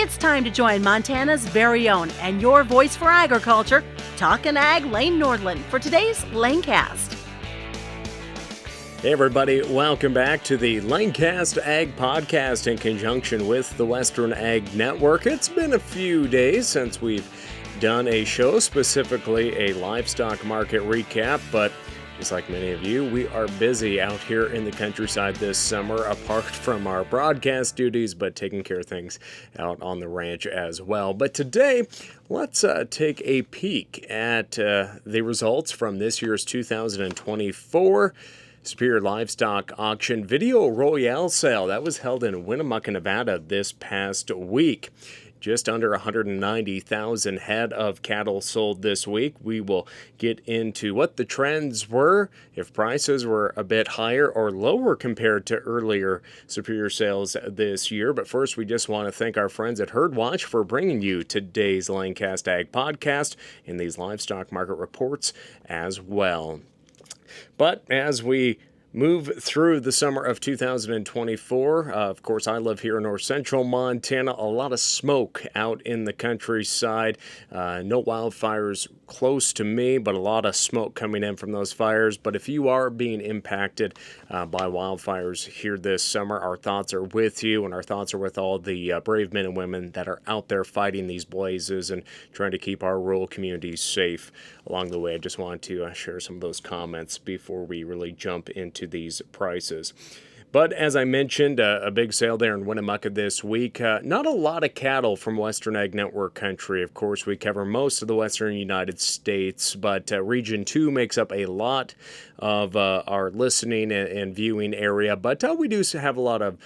It's time to join Montana's very own and your voice for agriculture, Talkin' Ag Lane Nordlund, for today's Lanecast. Hey everybody, welcome back to the Lanecast Ag Podcast in conjunction with the Western Ag Network. It's been a few days since we've done a show, specifically a livestock market recap, but just like many of you, we are busy out here in the countryside this summer, apart from our broadcast duties, but taking care of things out on the ranch as well. But today, let's take a peek at the results from this year's 2024 Superior Livestock Auction Video Royale sale. That was held in Winnemucca, Nevada this past week. Just under 190,000 head of cattle sold this week. We will get into what the trends were, if prices were a bit higher or lower compared to earlier Superior sales this year. But first, we just want to thank our friends at Herdwatch for bringing you today's Lanecast Ag Podcast and these livestock market reports as well. But as we move through the summer of 2024. Of course, I live here in north central Montana. A lot of smoke out in the countryside. No wildfires close to me, but a lot of smoke coming in from those fires. But if you are being impacted by wildfires here this summer, our thoughts are with you, and our thoughts are with all the brave men and women that are out there fighting these blazes and trying to keep our rural communities safe along the way. I just wanted to share some of those comments before we really jump into these prices. But as I mentioned, a big sale there in Winnemucca this week. Not a lot of cattle from Western Ag Network country. Of course, we cover most of the western United States, but Region 2 makes up a lot of our listening and viewing area. But we do have a lot of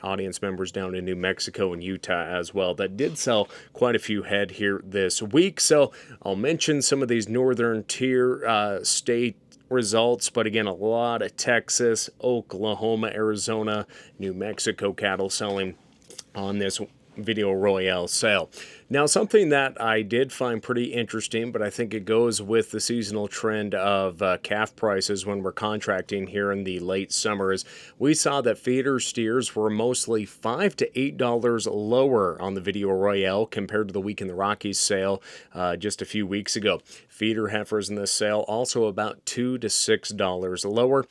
audience members down in New Mexico and Utah as well that did sell quite a few head here this week. So I'll mention some of these northern tier state results, but again, a lot of Texas, Oklahoma, Arizona, New Mexico cattle selling on this Video Royale sale. Now, something that I did find pretty interesting, but I think it goes with the seasonal trend of calf prices when we're contracting here in the late summer, is we saw that feeder steers were mostly $5 to $8 lower on the Video Royale compared to the week in the Rockies sale just a few weeks ago. Feeder heifers in this sale also about $2 to $6 lower.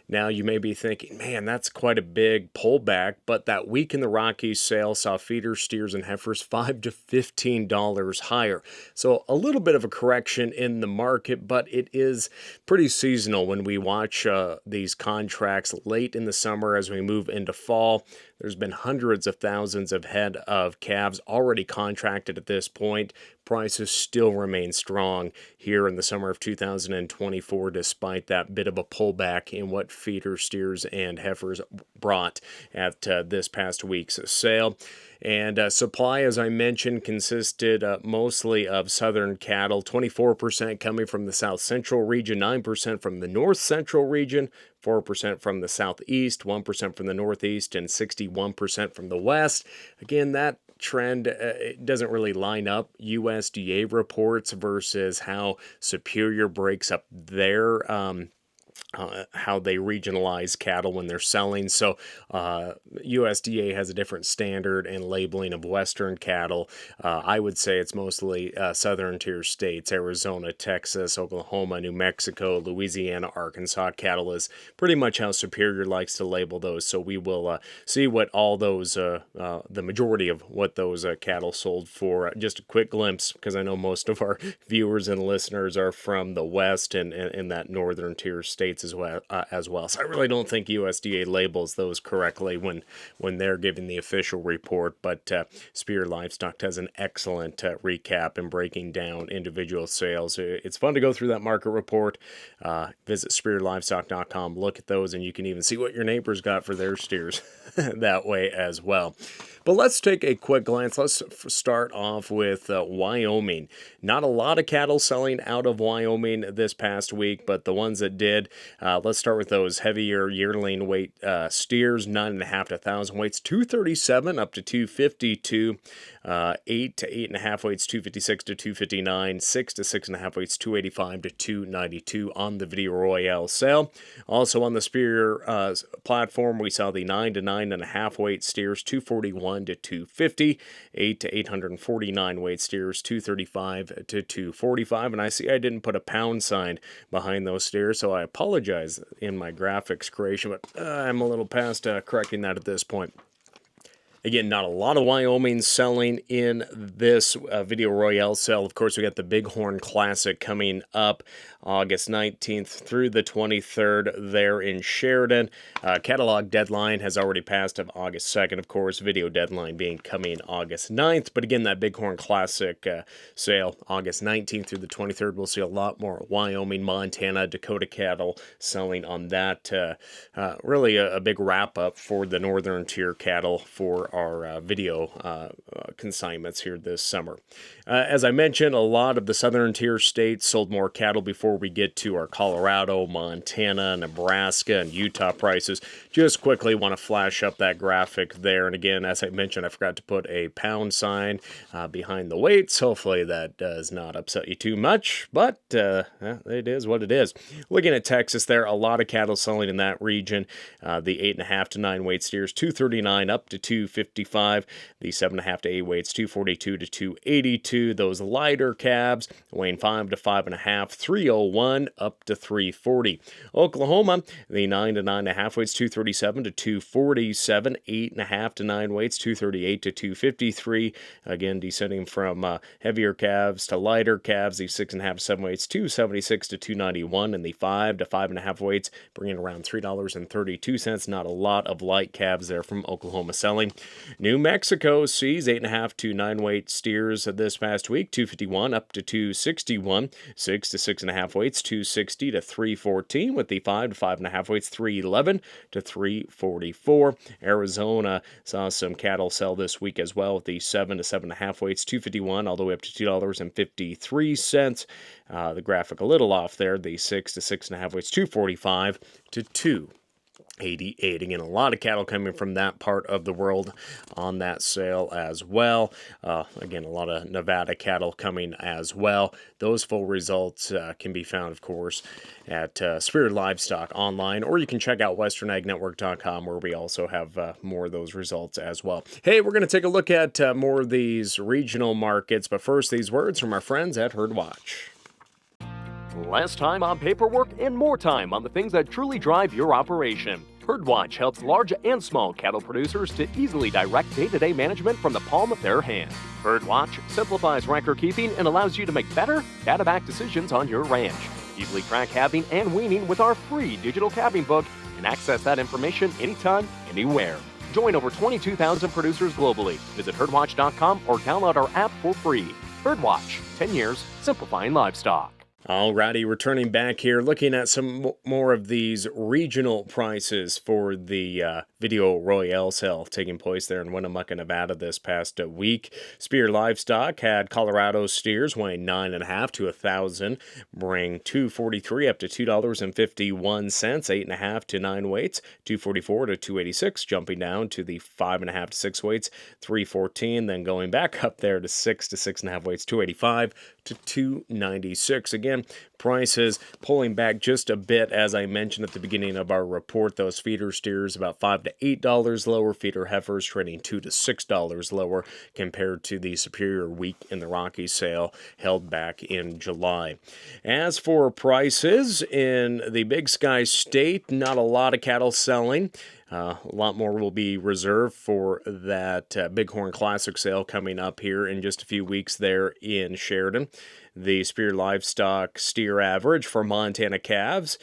Now, you may be thinking, man, that's quite a big pullback, but that week in the Rockies sale saw feeder steers and heifers $5 to $15 higher. So a little bit of a correction in the market, but it is pretty seasonal when we watch these contracts late in the summer as we move into fall. There's been hundreds of thousands of head of calves already contracted at this point. Prices still remain strong here in the summer of 2024, despite that bit of a pullback in what feeder steers and heifers brought at this past week's sale. And supply, as I mentioned, consisted mostly of southern cattle, 24% coming from the south central region, 9% from the north central region, 4% from the southeast, 1% from the northeast, and 61% from the west. Again, that trend it doesn't really line up. USDA reports versus how Superior breaks up their how they regionalize cattle when they're selling. So USDA has a different standard and labeling of Western cattle. I would say it's mostly southern tier states, Arizona, Texas, Oklahoma, New Mexico, Louisiana, Arkansas cattle is pretty much how Superior likes to label those. So we will see what all those, the majority of what those cattle sold for. Just a quick glimpse, because I know most of our viewers and listeners are from the West and that northern tier states as well. So I really don't think USDA labels those correctly when they're giving the official report. But Superior Livestock does an excellent recap and breaking down individual sales. It's fun to go through that market report. Visit superiorlivestock.com, look at those, and you can even see what your neighbors got for their steers that way as well. But let's take a quick glance. Let's start off with Wyoming. Not a lot of cattle selling out of Wyoming this past week, but the ones that did, let's start with those heavier yearling weight steers, 9.5 to 1,000 weights, 237 up to 252, 8 to 8.5 weights, 256 to 259, 6 to 6.5 weights, 285 to 292 on the Video Royale sale. Also on the Superior platform, we saw the 9 to 9.5 weight steers, 241 251 to 250, 8 to 849 weight steers, 235 to 245. And I see I didn't put a pound sign behind those steers, so I apologize in my graphics creation, but I'm a little past correcting that at this point. Again, not a lot of Wyoming selling in this Video Royale sale. Of course, we got the Bighorn Classic coming up August 19th through the 23rd there in Sheridan. Catalog deadline has already passed of August 2nd, of course. Video deadline being coming August 9th. But again, that Bighorn Classic sale August 19th through the 23rd. We'll see a lot more Wyoming, Montana, Dakota cattle selling on that. Really a big wrap-up for the Northern Tier cattle for our video consignments here this summer. As I mentioned, a lot of the Southern Tier states sold more cattle before we get to our Colorado, Montana, Nebraska, and Utah prices. Just quickly want to flash up that graphic there. And again, as I mentioned, I forgot to put a pound sign behind the weights. Hopefully that does not upset you too much, but it is what it is. Looking at Texas there, a lot of cattle selling in that region. The 8.5 to 9 weight steers, 239 up to 255. The 7.5 to 8 weights, 242 to 282. Those lighter calves weighing 5 to 5.5, 301 up to 340. Oklahoma, the 9 to 9.5 weights, 237 to 247. 8.5 to 9 weights, 238 to 253. Again, descending from heavier calves to lighter calves. The 6.5 to 7 weights, 276 to 291. And the 5 to 5.5 weights, bringing around $3.32. Not a lot of light calves there from Oklahoma selling. New Mexico sees 8.5 to 9 weight steers this past week, 251 up to 261. 6 to 6.5 weights, 260 to 314. With the 5 to 5.5 weights, 311 to 344. Arizona saw some cattle sell this week as well, with the 7 to 7.5 weights, 251 all the way up to $2.53. The graphic a little off there. The 6 to 6.5 weights, 245 to 288. Again, a lot of cattle coming from that part of the world on that sale as well. Again, a lot of Nevada cattle coming as well. Those full results can be found, of course, at Superior Livestock online, or you can check out westernagnetwork.com, where we also have more of those results as well. Hey, we're going to take a look at more of these regional markets, but first, these words from our friends at Herdwatch. Less time on paperwork and more time on the things that truly drive your operation. Herdwatch helps large and small cattle producers to easily direct day-to-day management from the palm of their hand. Herdwatch simplifies record keeping and allows you to make better, data-backed decisions on your ranch. Easily track calving and weaning with our free digital calving book and access that information anytime, anywhere. Join over 22,000 producers globally. Visit herdwatch.com or download our app for free. Herdwatch, 10 years simplifying livestock. Alrighty, returning back here, looking at some more of these regional prices for the Video Royale sale taking place there in Winnemucca, Nevada this past week. Superior Livestock had Colorado steers weighing 9.5 to 1,000, bring 243 up to $2.51. 8.5 to 9 weights, 244 to 286, jumping down to the 5.5 to 6 weights, 314, then going back up there to 6 to 6.5 weights, 285 to 296. Again, prices pulling back just a bit, as I mentioned at the beginning of our report. Those feeder steers about $5 to $8 lower. Feeder heifers trading $2 to $6 lower compared to the Superior week in the Rockies Sale held back in July. As for prices in the Big Sky State, not a lot of cattle selling. A lot more will be reserved for that Bighorn Classic sale coming up here in just a few weeks there in Sheridan. The Superior Livestock steer average for Montana calves,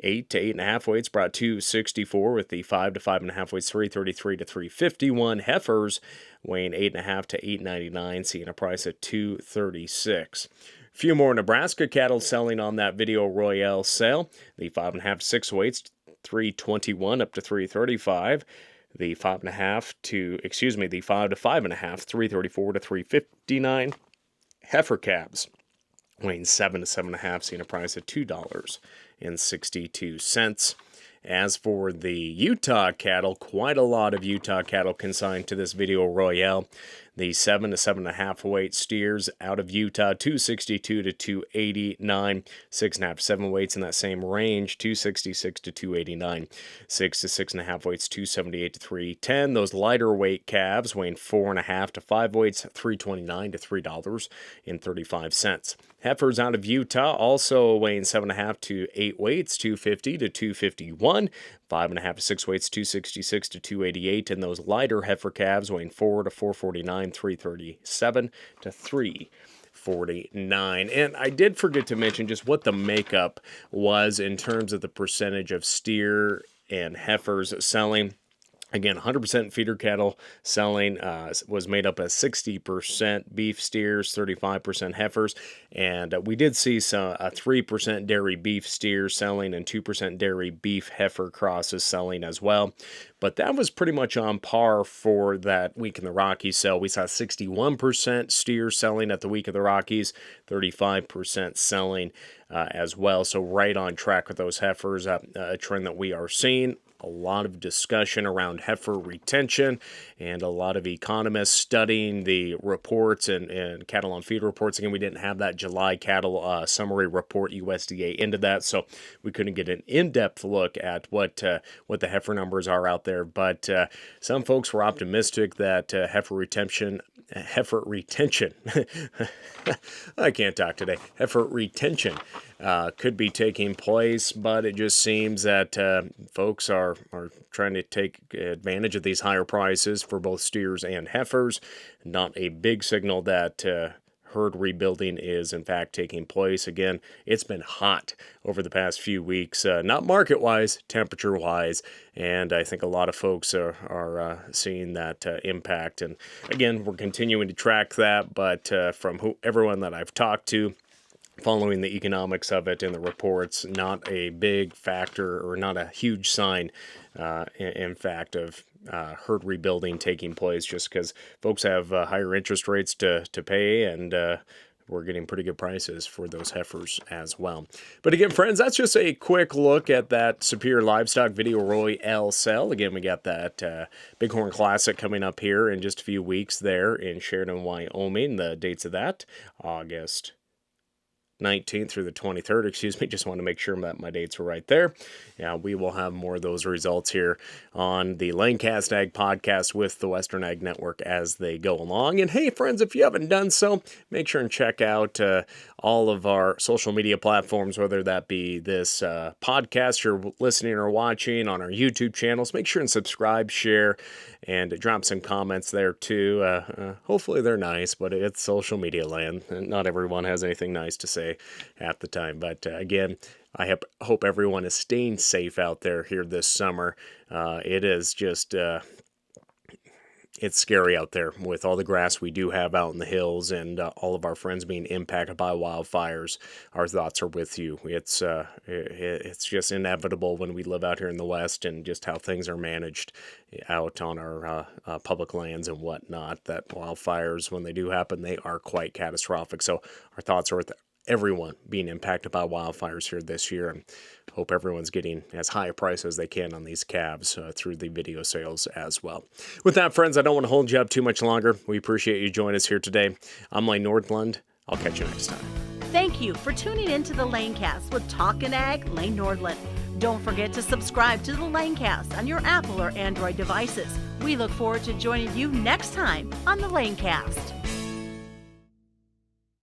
8 to 8.5 weights, brought 264, with the 5 to 5.5 weights, 333 to 351. Heifers weighing 8.5 to 899, seeing a price at 236. A few more Nebraska cattle selling on that Video Royale sale. The 5.5 to 6 weights, 321 up to 335. The 5 to 5.5, 334 to 359. Heifer calves weighing 7 to 7.5, seeing a price of $2.62. As for the Utah cattle, quite a lot of Utah cattle consigned to this video Royale. The 7 to 7.5 weight steers out of Utah, 262 to 289. 6.5 to 7 weights in that same range, 266 to 289. 6 to 6.5 weights, 278 to 310. Those lighter weight calves weighing 4.5 to 5 weights, $3.29 to $3.35. Heifers out of Utah also weighing 7.5 to 8 weights, 250 to 251. 5.5 to 6 weights, 266 to 288. And those lighter heifer calves weighing 4 to 449, 337 to 349. And I did forget to mention just what the makeup was in terms of the percentage of steer and heifers selling. Again, 100% feeder cattle selling was made up of 60% beef steers, 35% heifers, and we did see a 3% dairy beef steers selling and 2% dairy beef heifer crosses selling as well. But that was pretty much on par for that week in the Rockies Sale. We saw 61% steers selling at the week of the Rockies, 35% selling as well. So right on track with those heifers, a trend that we are seeing. A lot of discussion around heifer retention and a lot of economists studying the reports and cattle on feed reports. Again, we didn't have that July cattle summary report USDA into that, so we couldn't get an in-depth look at what the heifer numbers are out there. But some folks were optimistic that heifer retention I can't talk today. Heifer retention could be taking place, but it just seems that folks are trying to take advantage of these higher prices for both steers and heifers. Not a big signal that herd rebuilding is in fact taking place. Again, it's been hot over the past few weeks, not market-wise, temperature-wise, and I think a lot of folks are seeing that impact. And again, we're continuing to track that, but from everyone that I've talked to, following the economics of it and the reports, not a big factor or not a huge sign, in fact, of herd rebuilding taking place, just because folks have higher interest rates to pay, and we're getting pretty good prices for those heifers as well. But again, friends, that's just a quick look at that Superior Livestock Video Royale sale. Again, we got that Bighorn Classic coming up here in just a few weeks there in Sheridan, Wyoming. The dates of that, August 19th through the 23rd, just want to make sure that my dates were right there. Yeah, we will have more of those results here on the Lanecast Ag Podcast with the Western Ag Network as they go along. And hey, friends, if you haven't done so, make sure and check out all of our social media platforms, whether that be this podcast you're listening or watching on our YouTube channels. Make sure and subscribe, share, and drop some comments there too. Hopefully they're nice, but it's social media land, and not everyone has anything nice to say half the time. But again, I hope everyone is staying safe out there here this summer. It is just it's scary out there with all the grass we do have out in the hills, and all of our friends being impacted by wildfires. Our thoughts are with you. It's just inevitable when we live out here in the West, and just how things are managed out on our public lands and whatnot, that wildfires, when they do happen, they are quite catastrophic. So our thoughts are with everyone being impacted by wildfires here this year, and hope everyone's getting as high a price as they can on these calves through the video sales as well. With that, friends, I don't want to hold you up too much longer. We appreciate you joining us here today. I'm Nordlund. I'll catch you next time. Thank you for tuning in to the Lanecast with Talkin' Ag, Lane Nordlund. Don't forget to subscribe to the Lanecast on your Apple or Android devices. We look forward to joining you next time on the Lanecast.